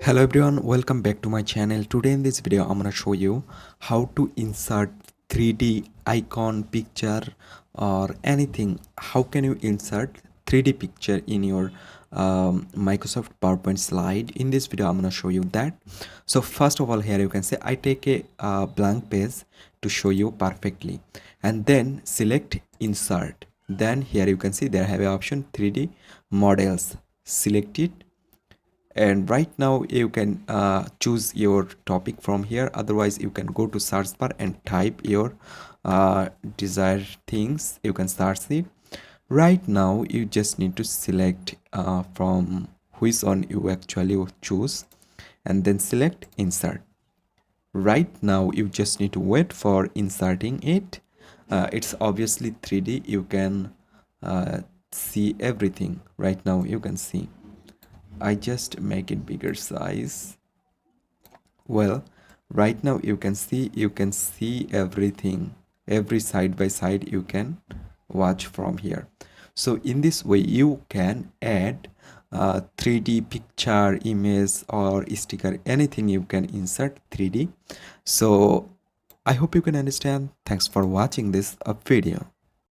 Hello everyone, welcome back to my channel. Today in this video I'm gonna show you how to insert 3D icon picture or anything. How can you insert 3D picture in your Microsoft PowerPoint slide? In this video I'm gonna show you that. So first of all, here you can say I take a blank page to show you perfectly, and then select insert. Then here you can see there have a option 3D models. Select it, and right now you can choose your topic from here. Otherwise you can go to search bar and type your desired things. You can search it. Right now you just need to select from which one you actually choose, and then select insert. Right now you just need to wait for inserting it. It's obviously 3D. You can see everything. Right now you can see. I just make it bigger size. Well, right now you can see everything, every side by side you can watch from here. So in this way you can add 3D picture, image or sticker, anything you can insert 3D. So I hope you can understand. Thanks for watching this video.